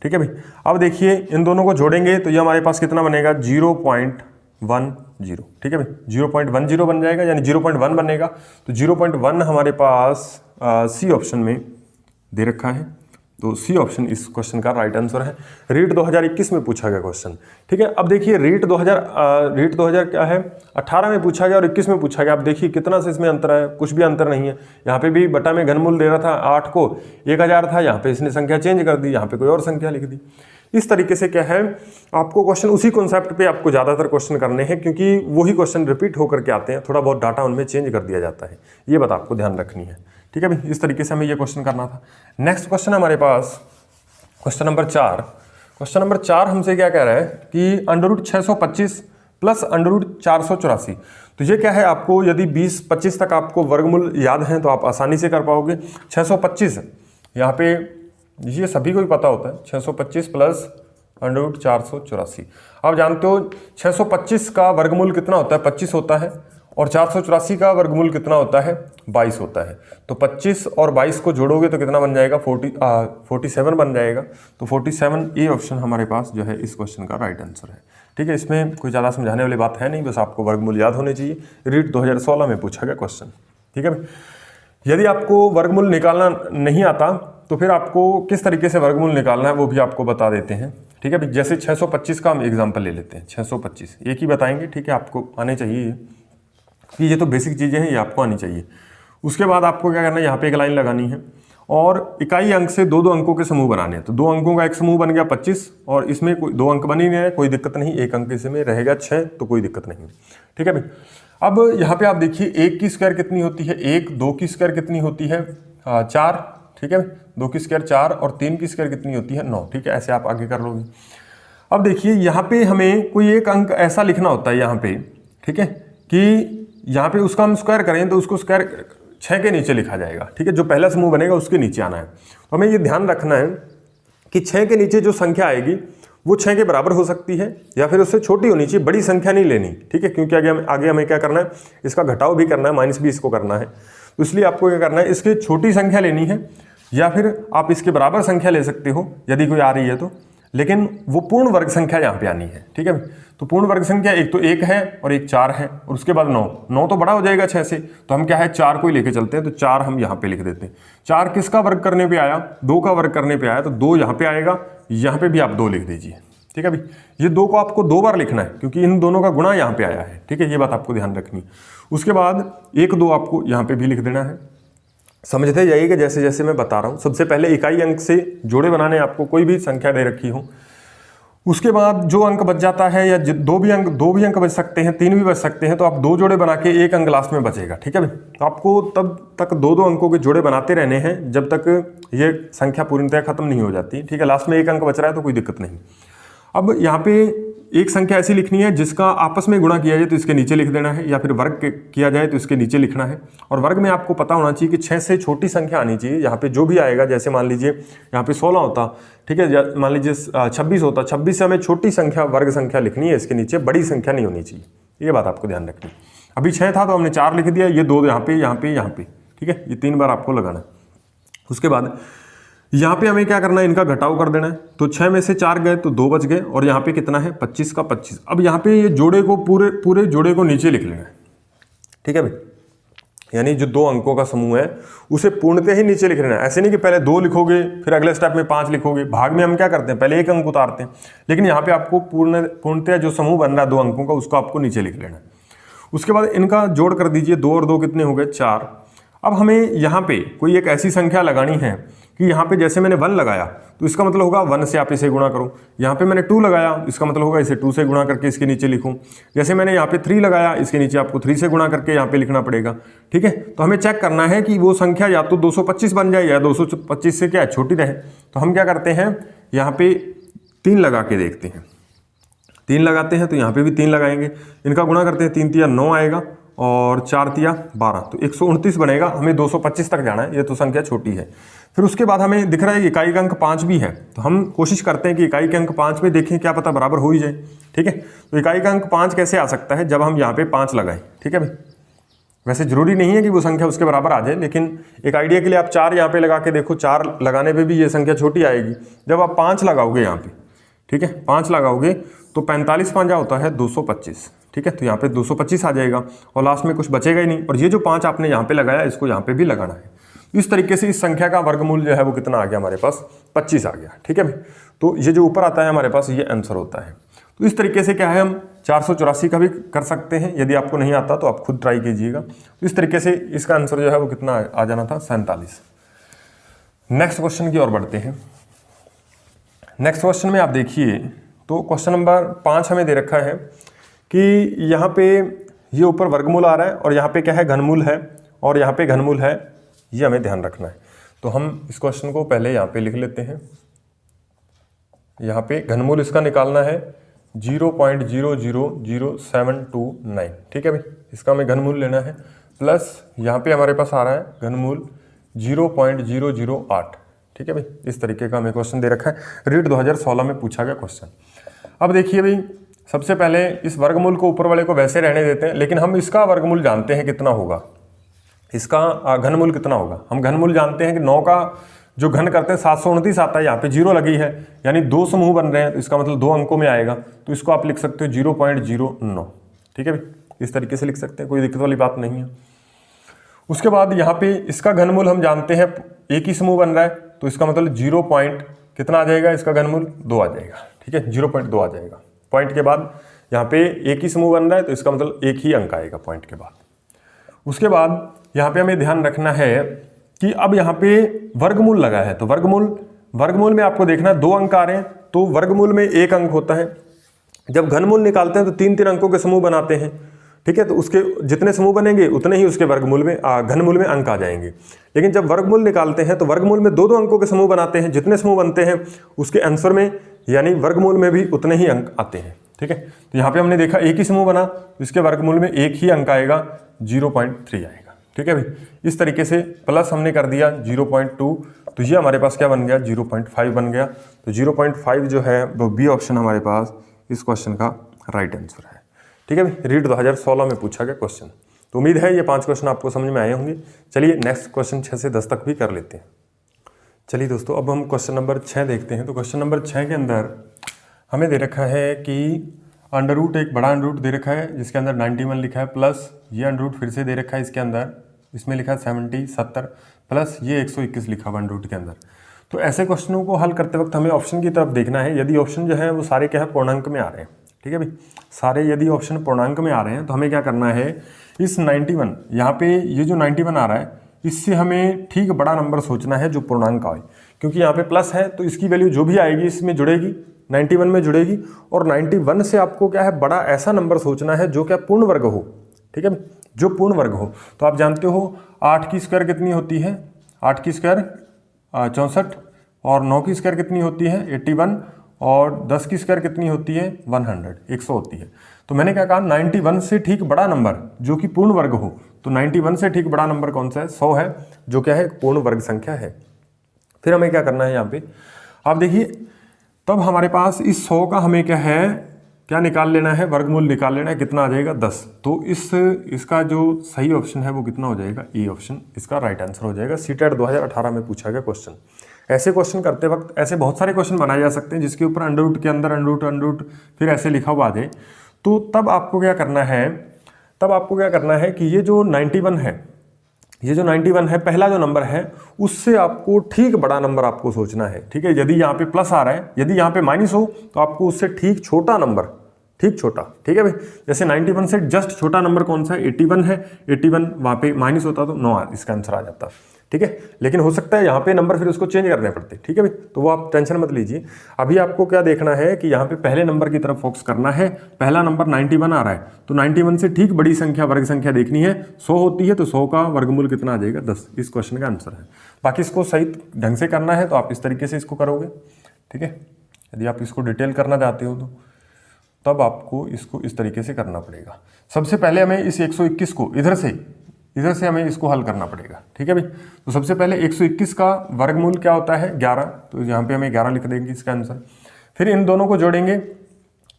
ठीक है भाई। अब देखिए इन दोनों को जोड़ेंगे तो ये हमारे पास कितना बनेगा 0.10, ठीक है भाई, 0.10 बन जाएगा, यानी 0.1 बनेगा। तो 0.1 हमारे पास सी ऑप्शन में दे रखा है, तो सी ऑप्शन इस क्वेश्चन का राइट आंसर है। रीट 2021 में पूछा गया क्वेश्चन, ठीक है। अब देखिए रीट 2000 क्या है, 18 में पूछा गया और 21 में पूछा गया। अब देखिए कितना से इसमें अंतर है, कुछ भी अंतर नहीं है। यहाँ पे भी बटा में घनमूल दे रहा था 8 को 1000 था, यहाँ पे इसने संख्या चेंज कर दी, यहाँ पे कोई और संख्या लिख दी। इस तरीके से क्या है, आपको क्वेश्चन उसी कॉन्सेप्ट पे आपको ज़्यादातर क्वेश्चन करने हैं, क्योंकि वही क्वेश्चन रिपीट होकर के आते हैं, थोड़ा बहुत डाटा उनमें चेंज कर दिया जाता है, ये बात आपको ध्यान रखनी है, ठीक है भाई। इस तरीके से हमें ये क्वेश्चन करना था। नेक्स्ट क्वेश्चन हमारे पास क्वेश्चन नंबर 4। क्वेश्चन नंबर 4 हमसे क्या कह रहा है कि √625 प्लस √484। तो ये क्या है, आपको यदि 20-25 तक आपको वर्गमूल याद हैं तो आप आसानी से कर पाओगे। 625 यहाँ पे ये सभी को ही पता होता है, 625 प्लस √484। आप जानते हो 625 का वर्गमूल कितना होता है, 25 होता है, और 484 का वर्गमूल कितना होता है, 22 होता है। तो 25 और 22 को जोड़ोगे तो कितना बन जाएगा, 47 बन जाएगा। तो 47 ए ऑप्शन हमारे पास जो है इस क्वेश्चन का राइट आंसर है, ठीक है। इसमें कोई ज़्यादा समझाने वाली बात है नहीं, बस आपको वर्गमूल याद होने चाहिए। रीट 2016 में पूछा गया क्वेश्चन, ठीक है भाई। यदि आपको वर्गमूल निकालना नहीं आता तो फिर आपको किस तरीके से वर्गमूल निकालना है वो भी आपको बता देते हैं, ठीक है भाई। जैसे 625 का हम एग्जाम्पल ले लेते हैं, 625 एक ही बताएंगे, ठीक है, आपको आने चाहिए कि ये तो बेसिक चीज़ें हैं, ये आपको आनी चाहिए। उसके बाद आपको क्या करना है, यहाँ पे एक लाइन लगानी है और इकाई अंक से 2-2 अंकों के समूह बनाने हैं। तो 2 अंकों का एक समूह बन गया 25, और इसमें कोई 2 अंक बन ही नहीं है, कोई दिक्कत नहीं। एक अंक इसमें रहेगा 6, तो कोई दिक्कत नहीं, ठीक है भाई। अब यहाँ पे आप देखिए 1 की स्क्वायर कितनी होती है 1, 2 की स्क्वायर कितनी होती है 4, ठीक है, 2 की स्क्वायर 4, और 3 की स्क्वायर कितनी होती है 9, ठीक है। ऐसे आप आगे कर लोगे। अब देखिए यहाँ पे हमें कोई एक अंक ऐसा लिखना होता है यहाँ पे, ठीक है, कि यहाँ पे उसका हम स्क्वायर करें तो उसको स्क्वायर 6 के नीचे लिखा जाएगा, ठीक है। जो पहला समूह बनेगा उसके नीचे आना है। तो हमें ये ध्यान रखना है कि 6 के नीचे जो संख्या आएगी वो 6 के बराबर हो सकती है या फिर उससे छोटी होनी चाहिए, बड़ी संख्या नहीं लेनी, ठीक है। क्योंकि आगे हमें क्या करना है, इसका घटाव भी करना है, माइनस भी इसको करना है। तो इसलिए आपको क्या करना है, इसकी छोटी संख्या लेनी है या फिर आप इसके बराबर संख्या ले सकते हो यदि कोई आ रही है तो। लेकिन वो पूर्ण वर्ग संख्या यहाँ पे आनी है, ठीक है। तो पूर्ण वर्ग संख्या एक तो 1 है और एक 4 है और उसके बाद 9। 9 तो बड़ा हो जाएगा 6 से, तो हम क्या है 4 को ही लेके चलते हैं, तो 4 हम यहाँ पे लिख देते हैं। 4 किसका वर्ग करने पे आया, 2 का वर्ग करने पे आया, तो 2 यहाँ पे आएगा, यहाँ पे भी आप 2 लिख दीजिए, ठीक है भाई। ये 2 को आपको 2 बार लिखना है क्योंकि इन दोनों का गुणा यहाँ पे आया है, ठीक है, ये बात आपको ध्यान रखनी। उसके बाद 1 2 आपको यहाँ पे भी लिख देना है। समझते जाइएगा जैसे जैसे मैं बता रहा हूँ। सबसे पहले इकाई अंक से जोड़े बनाने, आपको कोई भी संख्या दे रखी हो, उसके बाद जो अंक बच जाता है, या दो भी अंक बच सकते हैं, 3 भी बच सकते हैं, तो आप 2 जोड़े बना के 1 अंक लास्ट में बचेगा, ठीक है भाई। तो आपको तब तक 2 अंकों के जोड़े बनाते रहने हैं जब तक ये संख्या पूर्णतः खत्म नहीं हो जाती, ठीक है। लास्ट में 1 अंक बच रहा है तो कोई दिक्कत नहीं। अब यहाँ पे एक संख्या ऐसी लिखनी है जिसका आपस में गुणा किया जाए तो इसके नीचे लिख देना है, या फिर वर्ग किया जाए तो इसके नीचे लिखना है। और वर्ग में आपको पता होना चाहिए कि 6 से छोटी संख्या आनी चाहिए। यहाँ पे जो भी आएगा, जैसे मान लीजिए यहाँ पे 16 होता, ठीक है, मान लीजिए 26 होता, 26 से हमें छोटी संख्या वर्ग संख्या लिखनी है, इसके नीचे बड़ी संख्या नहीं होनी चाहिए, ये बात आपको ध्यान रखनी। अभी 6 था तो हमने 4 लिख दिया, ये 2 यहाँ पे यहाँ पे यहाँ पे, ठीक है, ये 3 बार आपको लगाना है। उसके बाद यहाँ पे हमें क्या करना है, इनका घटाव कर देना है। तो 6 में से 4 गए तो 2 बच गए, और यहाँ पे कितना है 25 का 25। अब यहाँ पे ये जोड़े को पूरे जोड़े को नीचे लिख लेना है, ठीक है भाई। यानी जो 2 अंकों का समूह है उसे पूर्णतः ही नीचे लिख लेना है। ऐसे नहीं कि पहले 2 लिखोगे फिर अगले स्टेप में 5 लिखोगे। भाग में हम क्या करते हैं, पहले 1 अंक उतारते हैं, लेकिन यहाँ पे आपको पूर्णतः जो समूह बन रहा है 2 अंकों का, उसको आपको नीचे लिख लेना है। उसके बाद इनका जोड़ कर दीजिए, 2 और 2 कितने हो गए 4। अब हमें यहाँ पे कोई एक ऐसी संख्या लगानी है कि यहाँ पे जैसे मैंने 1 लगाया तो इसका मतलब होगा 1 से आप इसे गुणा करो। यहाँ पे मैंने 2 लगाया, इसका मतलब होगा इसे 2 से गुणा करके इसके नीचे लिखूं। जैसे मैंने यहाँ पे 3 लगाया, इसके नीचे आपको 3 से गुणा करके यहाँ पे लिखना पड़ेगा, ठीक है। तो हमें चेक करना है कि वो संख्या या तो 225 बन जाए या 225 से क्या है छोटी रहे। तो हम क्या करते हैं, यहाँ पे 3 लगा के देखते हैं। 3 लगाते हैं तो यहाँ पे भी 3 लगाएंगे, इनका गुणा करते हैं, 3 तिया 9 आएगा और 4 तिया 12, तो 129 बनेगा। हमें 225 तक जाना है, ये तो संख्या छोटी है। फिर उसके बाद हमें दिख रहा है इकाई का अंक 5 भी है, तो हम कोशिश करते हैं कि इकाई के अंक 5 में देखें, क्या पता बराबर हो ही जाए, ठीक है। तो इकाई का अंक 5 कैसे आ सकता है, जब हम यहाँ पे 5 लगाएं, ठीक है भाई। वैसे जरूरी नहीं है कि वो संख्या उसके बराबर आ जाए, लेकिन एक आइडिया के लिए आप 4 यहाँ पे लगा के देखो, 4 लगाने पे भी ये संख्या छोटी आएगी। जब आप 5 लगाओगे यहाँ पे, ठीक है, 5 लगाओगे तो 45 पांजा होता है 225, ठीक है। तो यहाँ पे 225 आ जाएगा और लास्ट में कुछ बचेगा ही नहीं। और ये जो 5 आपने यहाँ पे लगाया, इसको यहाँ पे भी लगाना है। इस तरीके से इस संख्या का वर्गमूल जो है वो कितना आ गया हमारे पास, 25 आ गया, ठीक है भाई। तो ये जो ऊपर आता है हमारे पास, ये आंसर होता है। तो इस तरीके से क्या है, हम 484 का भी कर सकते हैं। यदि आपको नहीं आता तो आप खुद ट्राई कीजिएगा। तो इस तरीके से इसका आंसर जो है वो कितना आ जाना था, 47। नेक्स्ट क्वेश्चन की ओर बढ़ते हैं। नेक्स्ट क्वेश्चन में आप देखिए, तो क्वेश्चन नंबर 5 हमें दे रखा है कि यहाँ पे ये ऊपर वर्गमूल आ रहा है और यहाँ पे क्या है, घनमूल है, और यहाँ पे घनमूल है, ये हमें ध्यान रखना है। तो हम इस क्वेश्चन को पहले यहाँ पे लिख लेते हैं। यहाँ पे घनमूल इसका निकालना है 0.000729, ठीक है भाई। इसका हमें घनमूल लेना है, प्लस यहाँ पे हमारे पास आ रहा है घनमूल 0.008, ठीक है भाई। इस तरीके का हमें क्वेश्चन दे रखा है, रीट 2016 में पूछा गया क्वेश्चन। अब देखिए भाई, सबसे पहले इस वर्गमूल को ऊपर वाले को वैसे रहने देते हैं, लेकिन हम इसका वर्गमूल जानते हैं कितना होगा, इसका घनमूल कितना होगा। हम घनमूल जानते हैं कि 9 का जो घन करते हैं 729 आता है, यहाँ पे 0 लगी है, यानी 2 समूह बन रहे हैं, तो इसका मतलब 2 अंकों में आएगा। तो इसको आप लिख सकते हो 0.09, ठीक है भाई। इस तरीके से लिख सकते हैं, कोई दिक्कत वाली बात नहीं है। उसके बाद यहाँ पे इसका घनमूल हम जानते हैं, एक ही समूह बन रहा है, तो इसका मतलब 0 पॉइंट कितना आ जाएगा, इसका घनमूल 2 आ जाएगा, ठीक है, 0.2 आ जाएगा। पॉइंट के बाद यहाँ पे एक ही समूह बन रहा है, तो इसका मतलब एक ही अंक आएगा पॉइंट के बाद। उसके बाद यहाँ पे हमें ध्यान रखना है कि अब यहाँ पे वर्गमूल लगा है, तो वर्गमूल में आपको देखना 2 अंक आ रहे हैं, तो वर्गमूल में 1 अंक होता है। जब घनमूल निकालते हैं तो 3-3 अंकों के समूह बनाते हैं, ठीक है। तो उसके जितने समूह बनेंगे उतने ही उसके वर्गमूल में घनमूल में अंक आ जाएंगे। लेकिन जब वर्गमूल निकालते हैं तो वर्गमूल में 2-2 अंकों के समूह बनाते हैं, जितने समूह बनते हैं उसके आंसर में यानी वर्गमूल में भी उतने ही अंक आते हैं, ठीक है। तो यहाँ पे हमने देखा एक ही समूह बना, इसके वर्गमूल में 1 ही अंक आएगा, 0.3 आएगा, ठीक है भाई। इस तरीके से प्लस हमने कर दिया 0.2, तो ये हमारे पास क्या बन गया, 0.5 बन गया। तो 0.5 जो है वो बी ऑप्शन हमारे पास इस क्वेश्चन का राइट आंसर है, ठीक है भाई। रीट 2016 में पूछा गया क्वेश्चन। तो उम्मीद है ये 5 क्वेश्चन आपको समझ में आए होंगे। चलिए नेक्स्ट क्वेश्चन 6 से 10 तक भी कर लेते हैं। चलिए दोस्तों, अब हम क्वेश्चन नंबर 6 देखते हैं। तो क्वेश्चन नंबर 6 के अंदर हमें दे रखा है कि अंडर रूट, एक बड़ा अंडर रूट दे रखा है जिसके अंदर 91 लिखा है, प्लस ये अंडर रूट फिर से दे रखा है इसके अंदर, इसमें लिखा है 70 प्लस ये 121 लिखा हुआ अंडर रूट के अंदर। तो ऐसे क्वेश्चनों को हल करते वक्त हमें ऑप्शन की तरफ देखना है। यदि ऑप्शन जो है वो सारे क्या है, पूर्णांक में आ रहे हैं, ठीक है भाई, सारे यदि ऑप्शन पूर्णांक में आ रहे हैं तो हमें क्या करना है, इस 91 यहाँ पे ये जो 91 आ रहा है इससे हमें ठीक बड़ा नंबर सोचना है जो पूर्णांक आए, क्योंकि यहाँ पे प्लस है तो इसकी वैल्यू जो भी आएगी इसमें जुड़ेगी, 91 में जुड़ेगी। और 91 से आपको क्या है, बड़ा ऐसा नंबर सोचना है जो क्या पूर्ण वर्ग हो, ठीक है, जो पूर्ण वर्ग हो। तो आप जानते हो 8 की स्क्वायर कितनी होती है, 8 की स्क्वायर 64, और 9 की स्क्वायर कितनी होती है 81, और 10 की स्क्वायर कितनी होती है 100 होती है। तो मैंने क्या कहा, 91 से ठीक बड़ा नंबर जो कि पूर्ण वर्ग हो, तो 91 से ठीक बड़ा नंबर कौन सा है, 100 है, जो क्या है एक पूर्ण वर्ग संख्या है। फिर हमें क्या करना है यहाँ पे, आप देखिए, तब हमारे पास इस 100 का हमें क्या है, क्या निकाल लेना है, वर्गमूल निकाल लेना है, कितना आ जाएगा 10। तो इसका जो सही ऑप्शन है वो कितना हो जाएगा, ए ऑप्शन इसका राइट आंसर हो जाएगा। सीटेट 2018 में पूछा गया क्वेश्चन। ऐसे क्वेश्चन करते वक्त ऐसे बहुत सारे क्वेश्चन बनाए जा सकते हैं जिसके ऊपर अंडर रूट के अंदर अंडर रूट फिर ऐसे लिखा हुआ आ जाए। तो तब आपको क्या करना है, कि ये जो 91 है, ये जो 91 है पहला जो नंबर है उससे आपको ठीक बड़ा नंबर आपको सोचना है, ठीक है। यदि यहाँ पे प्लस आ रहा है, यदि यहाँ पे माइनस हो तो आपको उससे ठीक छोटा नंबर, ठीक छोटा, ठीक है भाई। जैसे 91 से जस्ट छोटा नंबर कौन सा है, 81 है, 81 वहाँ पे माइनस होता तो 9 इसका आंसर आ जाता, ठीक है। लेकिन हो सकता है यहाँ पे नंबर फिर उसको चेंज करने पड़ते, ठीक है भाई। तो वो आप टेंशन मत लीजिए। अभी आपको क्या देखना है कि यहाँ पे पहले नंबर की तरफ फोकस करना है। पहला नंबर 91 आ रहा है, तो 91 से ठीक बड़ी संख्या, वर्ग संख्या देखनी है। 100 होती है तो 100 का वर्गमूल कितना आ जाएगा, 10। इस क्वेश्चन का आंसर है। बाकी इसको सही ढंग से करना है तो आप इस तरीके से इसको करोगे, ठीक है। यदि आप इसको डिटेल करना चाहते हो तो तब आपको इसको इस तरीके से करना पड़ेगा। सबसे पहले हमें इस 121 को इधर से हमें इसको हल करना पड़ेगा, ठीक है भाई। तो सबसे पहले 121 का वर्गमूल क्या होता है, 11। तो यहाँ पे हमें 11 लिख देंगे इसका आंसर। फिर इन दोनों को जोड़ेंगे,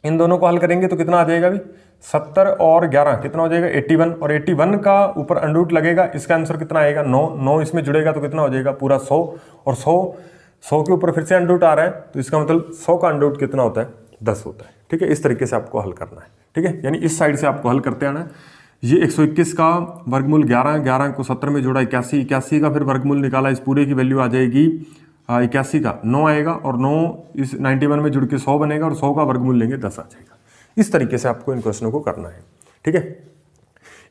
इन दोनों को हल करेंगे तो कितना आ जाएगा भाई, 70 और 11 कितना हो जाएगा 81, और 81 का ऊपर अंडर रूट लगेगा, इसका आंसर कितना आएगा 9 इसमें जुड़ेगा तो कितना हो जाएगा पूरा 100, और 100 के ऊपर फिर से अंडर रूट आ रहा है तो इसका मतलब 100 का अंडर रूट कितना होता है, 10 होता है, ठीक है। इस तरीके से आपको हल करना है, ठीक है। यानी इस साइड से आपको हल करते आना है। ये 121 का वर्गमूल 11 को 70 में जोड़ा 81 का फिर वर्गमूल निकाला, इस पूरे की वैल्यू आ जाएगी 81 का 9 आएगा, और 9 इस 91 में जुड़ के 100 बनेगा, और 100 का वर्गमूल लेंगे 10 आ जाएगा। इस तरीके से आपको इन क्वेश्चनों को करना है, ठीक है।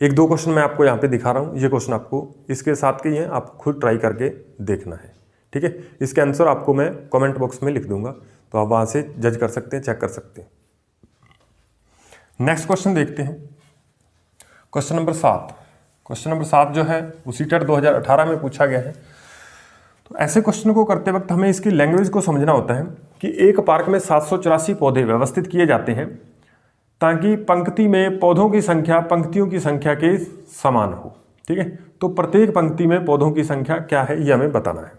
1-2 क्वेश्चन मैं आपको यहाँ पे दिखा रहा हूँ, ये क्वेश्चन आपको इसके साथ के ही हैं, आप खुद ट्राई करके देखना है, ठीक है। इसके आंसर आपको मैं कमेंट बॉक्स में लिख दूंगा, तो आप वहाँ से जज कर सकते हैं, चेक कर सकते हैं। नेक्स्ट क्वेश्चन देखते हैं, क्वेश्चन नंबर 7। क्वेश्चन नंबर 7 जो है वो सीटेट 2018 में पूछा गया है। तो ऐसे क्वेश्चन को करते वक्त हमें इसकी लैंग्वेज को समझना होता है कि एक पार्क में 784 पौधे व्यवस्थित किए जाते हैं ताकि पंक्ति में पौधों की संख्या पंक्तियों की संख्या के समान हो, ठीक है। तो प्रत्येक पंक्ति में पौधों की संख्या क्या है ये हमें बताना है।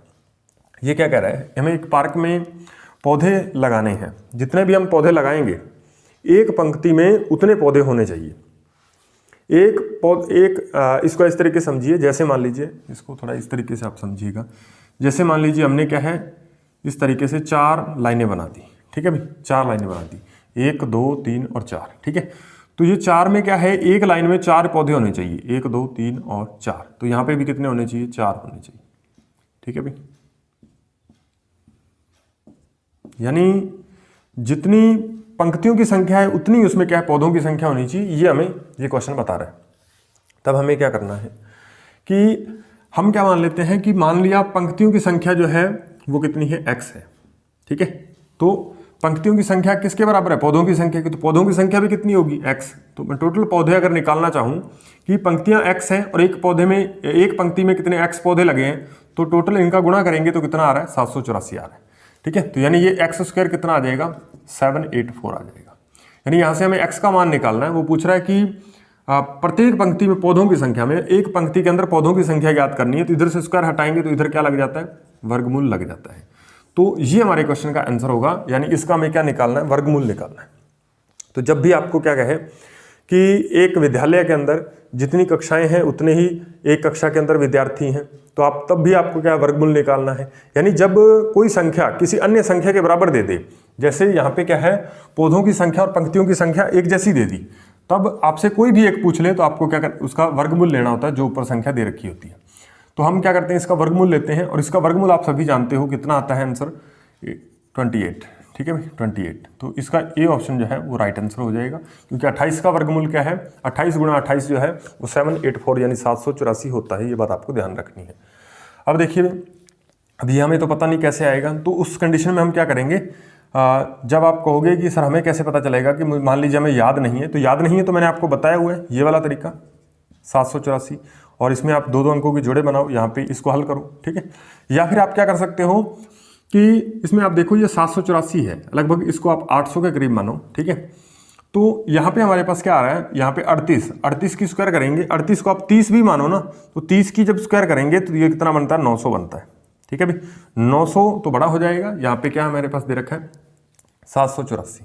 ये क्या कह रहा है, हमें एक पार्क में पौधे लगाने हैं, जितने भी हम पौधे लगाएंगे एक पंक्ति में उतने पौधे होने चाहिए। इसको इस तरीके समझिए, जैसे मान लीजिए, इसको थोड़ा इस तरीके से आप समझिएगा। जैसे मान लीजिए हमने क्या है, इस तरीके से 4 लाइनें बना दी, ठीक है भाई, 4 लाइनें बना दी, 1 2 3 और 4, ठीक है। तो ये 4 में क्या है, एक लाइन में 4 पौधे होने चाहिए, 1 2 3 और 4। तो यहाँ पे भी कितने होने चाहिए, 4 होने चाहिए, ठीक है भाई। यानी जितनी पंक्तियों की संख्या है उतनी उसमें क्या है, पौधों की संख्या होनी चाहिए। ये हमें ये क्वेश्चन बता रहा है। तब हमें क्या करना है कि हम क्या मान लेते हैं कि मान लिया पंक्तियों की संख्या जो है वो कितनी है, x है, ठीक है। तो पंक्तियों की संख्या किसके बराबर है, पौधों की संख्या की। तो पौधों की संख्या भी कितनी होगी, x। तो मैं टोटल पौधे अगर निकालना चाहूँ कि पंक्तियाँ x हैं और एक पंक्ति में कितने x पौधे लगे हैं, तो टोटल इनका गुणा करेंगे तो कितना आ रहा है, 784 आ रहा है, ठीक है। तो यानी ये x² कितना आ जाएगा, 784 आ जाएगा। यानी यहाँ से हमें x का मान निकालना है। वो पूछ रहा है कि प्रत्येक पंक्ति में पौधों की संख्या में, एक पंक्ति के अंदर पौधों की संख्या ज्ञात करनी है। तो इधर से स्क्वायर हटाएंगे तो इधर क्या लग जाता है, वर्गमूल लग जाता है। तो ये हमारे क्वेश्चन का आंसर होगा। यानी इसका हमें क्या निकालना है, वर्गमूल निकालना है। तो जब भी आपको क्या कहे कि एक विद्यालय के अंदर जितनी कक्षाएं हैं उतने ही एक कक्षा के अंदर विद्यार्थी हैं, तो आप तब भी आपको क्या वर्गमूल निकालना है। यानी जब कोई संख्या किसी अन्य संख्या के बराबर दे दे, जैसे यहाँ पे क्या है, पौधों की संख्या और पंक्तियों की संख्या एक जैसी दे दी, तब आपसे कोई भी एक पूछ ले तो आपको क्या कर उसका वर्गमूल लेना होता है जो ऊपर संख्या दे रखी होती है। तो हम क्या करते हैं, इसका वर्गमूल लेते हैं, और इसका वर्गमूल आप सभी जानते हो कितना आता है आंसर, 28। ठीक है भाई, 28। तो इसका ए ऑप्शन जो है वो राइट आंसर हो जाएगा, क्योंकि 28 का वर्गमूल क्या है, 28 गुणा 28 जो है वो 784 यानी 784 होता है। ये बात आपको ध्यान रखनी है। अब देखिए, अभी हमें तो पता नहीं कैसे आएगा, तो उस कंडीशन में हम क्या करेंगे, जब आप कहोगे कि सर हमें कैसे पता चलेगा, कि मान लीजिए हमें याद नहीं है, तो याद नहीं है तो मैंने आपको बताया हुआ है ये वाला तरीका 784, और इसमें आप दो अंकों की जोड़े बनाओ, यहाँ पे इसको हल करो। ठीक है, या फिर आप क्या कर सकते हो कि इसमें आप देखो ये 784 है, लगभग इसको आप 800 के करीब मानो। ठीक है, तो यहाँ पे हमारे पास क्या आ रहा है, यहाँ पे 38 की स्क्वायर करेंगे, 38 को आप 30 भी मानो ना, तो 30 की जब स्क्वायर करेंगे तो ये कितना बनता है, 900 बनता है। ठीक है भाई, 900 तो बड़ा हो जाएगा, यहाँ पे क्या हमारे पास दे रखा है 784।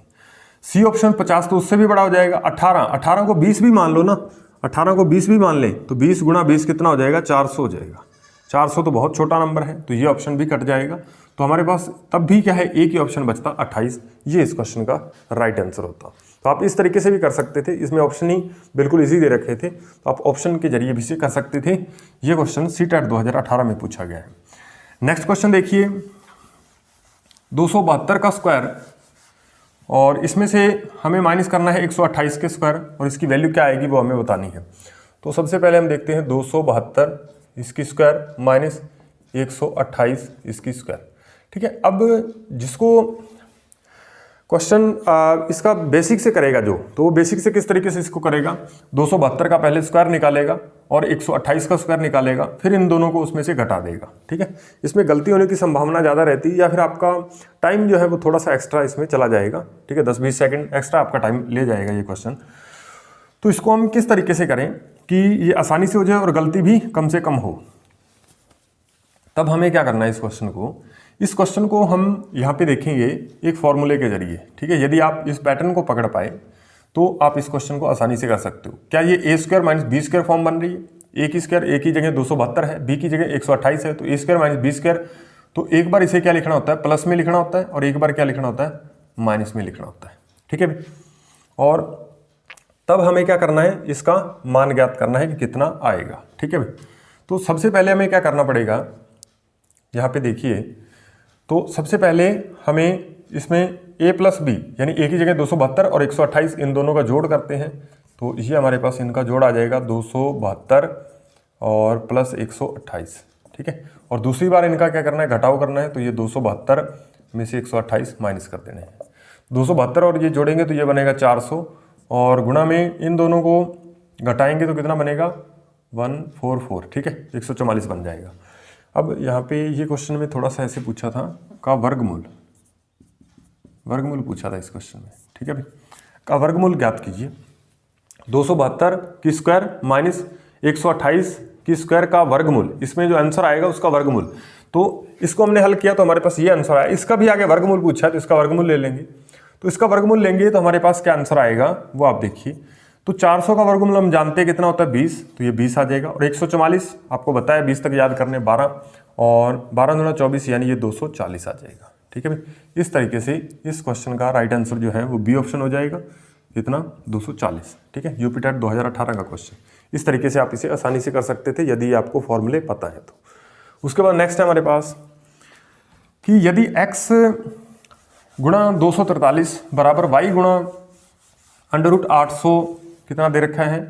सी ऑप्शन 50 तो उससे भी बड़ा हो जाएगा। 18 को 20 भी मान लो ना, 18 को 20 भी मान ले तो 20 गुणा 20 कितना हो जाएगा, 400 हो जाएगा। 400 तो बहुत छोटा नंबर है, तो ये ऑप्शन भी कट जाएगा। तो हमारे पास तब भी क्या है, एक ही ऑप्शन बचता 28। ये इस क्वेश्चन का राइट आंसर होता। तो आप इस तरीके से भी कर सकते थे, इसमें ऑप्शन ही बिल्कुल इजी दे रखे थे, तो आप ऑप्शन के जरिए भी से कर सकते थे। ये क्वेश्चन CTET 2018 में पूछा गया है। नेक्स्ट क्वेश्चन देखिए, 272 का स्क्वायर, और इसमें से हमें माइनस करना है 128 के स्क्वायर, और इसकी वैल्यू क्या आएगी वो हमें बतानी है। तो सबसे पहले हम देखते हैं 272 इसकी स्क्वायर माइनस 128 इसकी स्क्वायर। ठीक है, अब जिसको क्वेश्चन इसका बेसिक से करेगा जो, तो वो बेसिक से किस तरीके से इसको करेगा, 272 का पहले स्क्वायर निकालेगा और 128 का स्क्वायर निकालेगा, फिर इन दोनों को उसमें से घटा देगा। ठीक है, इसमें गलती होने की संभावना ज़्यादा रहती है, या फिर आपका टाइम जो है वो थोड़ा सा एक्स्ट्रा इसमें चला जाएगा। ठीक है, 10-20 सेकंड एक्स्ट्रा आपका टाइम ले जाएगा ये क्वेश्चन। तो इसको हम किस तरीके से करें कि ये आसानी से हो जाए और गलती भी कम से कम हो, तब हमें क्या करना है, इस क्वेश्चन को हम यहाँ पे देखेंगे एक फॉर्मूले के जरिए। ठीक है, यदि आप इस पैटर्न को पकड़ पाए तो आप इस क्वेश्चन को आसानी से कर सकते हो। क्या ये A square minus B square form बन रही है, ए की स्क्वायर ए की जगह 272 है, बी की जगह 128 है, तो ए स्क्वायर माइनस बी स्क्वायर, तो एक बार इसे क्या लिखना होता है, प्लस में लिखना होता है, और एक बार क्या लिखना होता है, माइनस में लिखना होता है। ठीक है भाई, और तब हमें क्या करना है, इसका मान ज्ञात करना है कि कितना आएगा। ठीक है भाई, तो सबसे पहले हमें क्या करना पड़ेगा, यहाँ पे देखिए, तो सबसे पहले हमें इसमें a प्लस बी यानी a की जगह 272 और 128 इन दोनों का जोड़ करते हैं, तो ये हमारे पास इनका जोड़ आ जाएगा 272 और प्लस 128। ठीक है, और दूसरी बार इनका क्या करना है, घटाव करना है, तो ये 272 में से 128 माइनस कर देने हैं। 272 और ये जोड़ेंगे तो ये बनेगा 400, और गुणा में इन दोनों को घटाएंगे तो कितना बनेगा, 144। ठीक है, 144 बन जाएगा। अब यहाँ पे ये क्वेश्चन में थोड़ा सा ऐसे पूछा था का वर्गमूल पूछा था इस क्वेश्चन में। ठीक है भाई, का वर्गमूल ज्ञात कीजिए। 272 की स्क्वायर माइनस 128 की स्क्वायर का वर्गमूल, इसमें जो आंसर आएगा उसका वर्गमूल। तो इसको हमने हल किया तो हमारे पास ये आंसर आया। इसका भी आगे वर्गमूल पूछा है तो इसका वर्गमूल ले लेंगे। तो इसका वर्गमूल लेंगे तो हमारे पास क्या आंसर आएगा वो आप देखिए। तो 400 का वर्गमूल हम जानते हैं कितना होता है 20, तो ये 20 आ जाएगा। और 144 आपको बताया 20 तक याद करने 12, और 12 दूना 24 यानी ये 240 आ जाएगा। ठीक है भाई, इस तरीके से इस क्वेश्चन का राइट आंसर जो है वो बी ऑप्शन हो जाएगा, इतना 240। ठीक है, यूपीटेट 2018 का क्वेश्चन। इस तरीके से आप इसे आसानी से कर सकते थे यदि आपको फॉर्मूले पता है तो। उसके बाद नेक्स्ट है हमारे पास कि यदि x गुणा 243 बराबर y गुणा √800 कितना दे रखा है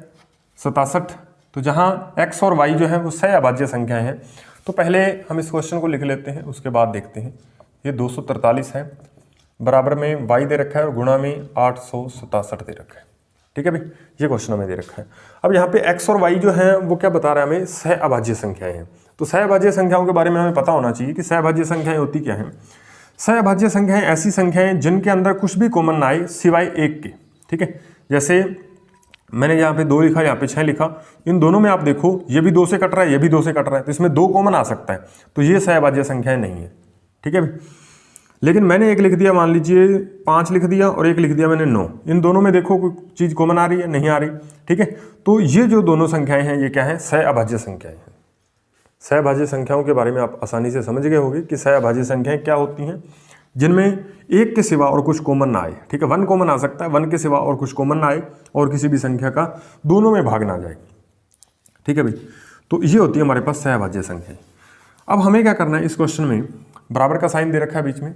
67, तो जहाँ x और y जो है वो सह अभाज्य संख्याएं हैं। तो पहले हम इस क्वेश्चन को लिख लेते हैं, उसके बाद देखते हैं। ये 243 है, बराबर में y दे रखा है और गुणा में 867 दे रखा है। ठीक है भाई, ये क्वेश्चन हमें दे रखा है। अब यहाँ पे x और y जो है वो क्या बता रहा है हमें, सह अभाज्य संख्याएं हैं। तो सह अभाज्य संख्याओं के बारे में हमें पता होना चाहिए कि सह अभाज्य संख्याएं होती क्या हैं। सह अभाज्य संख्याएं ऐसी संख्याएं जिनके अंदर कुछ भी कॉमन ना आए सिवाय एक के। ठीक है, जैसे मैंने यहाँ पे 2 लिखा, यहाँ पे 6 लिखा, इन दोनों में आप देखो ये भी 2 से कट रहा है, ये भी 2 से कट रहा है, तो इसमें 2 कॉमन आ सकता है, तो ये सह अभाज्य संख्याएं नहीं है। ठीक है भाई, लेकिन मैंने एक लिख दिया, मान लीजिए 5 लिख दिया और एक लिख दिया मैंने 9, इन दोनों में देखो कोई चीज़ कॉमन आ रही है, नहीं आ रही, ठीक है। तो ये जो दोनों संख्याएं हैं ये क्या है, सहअभाज्य संख्याएं हैं। सहअभाज्य संख्याओं के बारे में आप आसानी से समझ गए होंगे कि सहअभाज्य संख्याएं क्या होती हैं, जिनमें एक के सिवा और कुछ कॉमन ना आए, ठीक है। 1 कॉमन आ सकता है, 1 के सिवा और कुछ कॉमन ना आए और किसी भी संख्या का दोनों में भाग ना जाए, ठीक है भाई। तो ये होती है हमारे पास सहअभाज्य संख्याएं। अब हमें क्या करना है, इस क्वेश्चन में बराबर का साइन दे रखा है बीच में,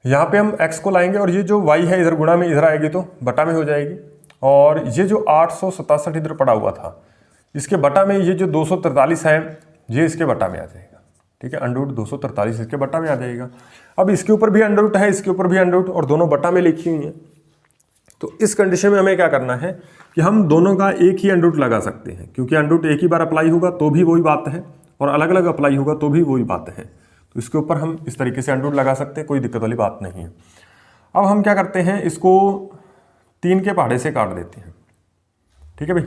यहाँ पे हम x को लाएंगे और ये जो y है इधर गुणा में इधर आएगी तो बटा में हो जाएगी, और ये जो 867 इधर पड़ा हुआ था इसके बटा में ये जो 243 है ये इसके बटा में आ जाएगा, ठीक है। अंडरूट 243 इसके बटा में आ जाएगा। अब इसके ऊपर भी अंडरूट है, इसके ऊपर भी अंडरूट, और दोनों बटा में लिखी हुई है। तो इस कंडीशन में हमें क्या करना है कि हम दोनों का एक ही अंडरूट लगा सकते हैं, क्योंकि अंडरूट एक ही बार अप्लाई होगा तो भी वही बात है, और अलग अलग अप्लाई होगा तो भी वही बात है। तो इसके ऊपर हम इस तरीके से अंडरूट लगा सकते हैं, कोई दिक्कत वाली बात नहीं है। अब हम क्या करते हैं, इसको 3 के पहाड़े से काट देते हैं, ठीक है भाई।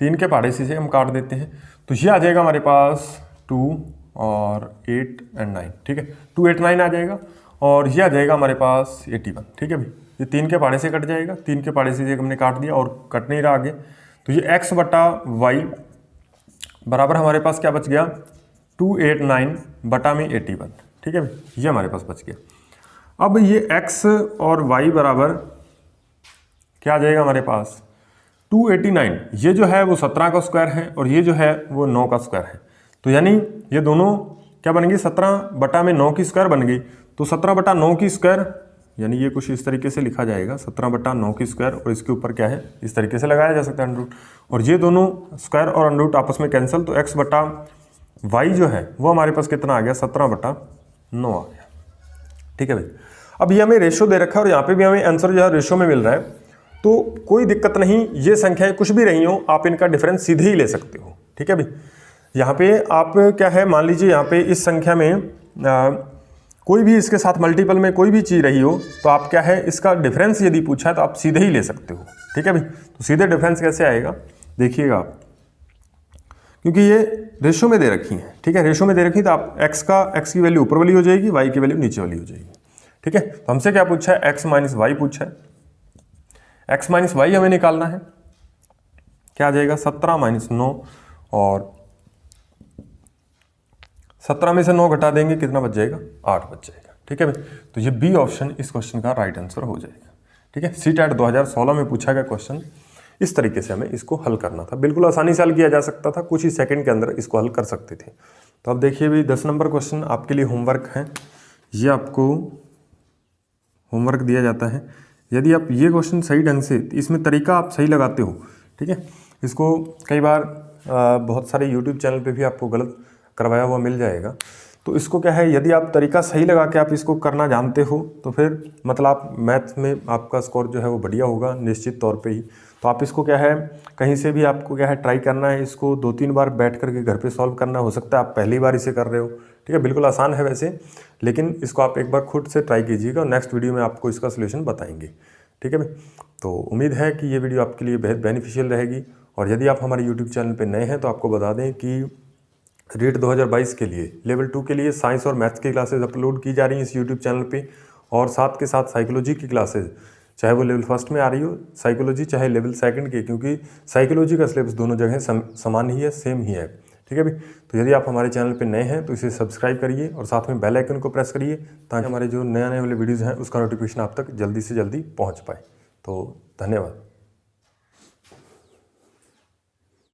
3 के पहाड़े से हम काट देते हैं तो ये आ जाएगा हमारे पास 2 और 8 और 9, ठीक है। 2 8 9 आ जाएगा, और ये आ जाएगा हमारे पास 81, ठीक है भाई। ये 3 के पहाड़े से कट जाएगा, 3 के पहाड़े से हमने काट दिया और कट नहीं रहा आगे। तो ये x बटा वाई बराबर हमारे पास क्या बच गया, 289 बटा में 81, ठीक है भाई। ये हमारे पास बच गया। अब ये x और y बराबर क्या आ जाएगा हमारे पास, 289, ये जो है वो 17 का स्क्वायर है और ये जो है वो 9 का स्क्वायर है। तो यानी ये दोनों क्या बन गई, 17 बटा में 9 की स्क्वायर बन गई। तो 17 बटा 9 की स्क्वायर, यानी ये कुछ इस तरीके से लिखा जाएगा, 17 बटा 9 की स्क्वायर, और इसके ऊपर क्या है इस तरीके से लगाया जा सकता है अंडरूट, और ये दोनों स्क्वायर और अंडरूट आपस में कैंसिल, तो x बटा y जो है वो हमारे पास कितना आ गया, 17 बटा 9 आ गया, ठीक है भाई। अब ये हमें रेशो दे रखा है और यहाँ पे भी हमें आंसर जो है रेशो में मिल रहा है, तो कोई दिक्कत नहीं, ये संख्याएं कुछ भी रही हो आप इनका डिफरेंस सीधे ही ले सकते हो, ठीक है भाई। यहाँ पे आप क्या है, मान लीजिए यहाँ पे इस संख्या में कोई भी इसके साथ मल्टीपल में कोई भी चीज़ रही हो तो आप क्या है, इसका डिफरेंस यदि पूछा है तो आप सीधे ही ले सकते हो, ठीक है भाई। तो सीधे डिफरेंस कैसे आएगा देखिएगा आप, क्योंकि ये रेशो में दे रखी है, ठीक है। रेशो में दे रखी तो आप x की वैल्यू ऊपर वाली हो जाएगी, y की वैल्यू नीचे वाली हो जाएगी, ठीक है। तो हमसे क्या पूछा है, x माइनस वाई पूछा है। x माइनस वाई हमें निकालना है, क्या आ जाएगा, 17 माइनस 9, और 17 में से 9 घटा देंगे कितना बच जाएगा, 8 बच जाएगा, ठीक है भाई। तो ये बी ऑप्शन इस क्वेश्चन का राइट आंसर हो जाएगा, ठीक है। CTET 2016 में पूछा गया क्वेश्चन, इस तरीके से हमें इसको हल करना था, बिल्कुल आसानी से हल किया जा सकता था, कुछ ही सेकंड के अंदर इसको हल कर सकते थे। तो अब देखिए भाई 10 नंबर क्वेश्चन आपके लिए होमवर्क है, ये आपको होमवर्क दिया जाता है। यदि आप ये क्वेश्चन सही ढंग से, इसमें तरीका आप सही लगाते हो, ठीक है। इसको कई बार बहुत सारे यूट्यूब चैनल पे भी आपको गलत करवाया हुआ मिल जाएगा, तो इसको क्या है, यदि आप तरीका सही लगा के आप इसको करना जानते हो तो फिर मतलब आप मैथ्स में आपका स्कोर जो है वो बढ़िया होगा निश्चित तौर पे ही। तो आप इसको क्या है, कहीं से भी आपको क्या है ट्राई करना है, इसको 2-3 बार बैठ करके घर पे सॉल्व करना, हो सकता है आप पहली बार इसे कर रहे हो, ठीक है। बिल्कुल आसान है वैसे, लेकिन इसको आप एक बार खुद से ट्राई कीजिएगा और नेक्स्ट वीडियो में आपको इसका सोल्यूशन बताएंगे, ठीक है भाई। तो उम्मीद है कि ये वीडियो आपके लिए बेहद बेनिफिशियल रहेगी, और यदि आप हमारे यूट्यूब चैनल पर नए हैं तो आपको बता दें कि रीट 2022 के लिए लेवल 2 के लिए साइंस और मैथ्स की क्लासेस अपलोड की जा रही हैं इस यूट्यूब चैनल पे, और साथ के साथ साइकोलॉजी की क्लासेस, चाहे वो लेवल 1 में आ रही हो साइकोलॉजी, चाहे लेवल 2 की, क्योंकि साइकोलॉजी का सिलेबस दोनों जगह समान ही है, सेम ही है, ठीक है भाई। तो यदि आप हमारे चैनल पे नए हैं तो इसे सब्सक्राइब करिए और साथ में बेल आइकन को प्रेस करिए, ताकि हमारे जो नए वाले वीडियोज़ हैं उसका नोटिफिकेशन आप तक जल्दी से जल्दी पहुँच पाए। तो धन्यवाद।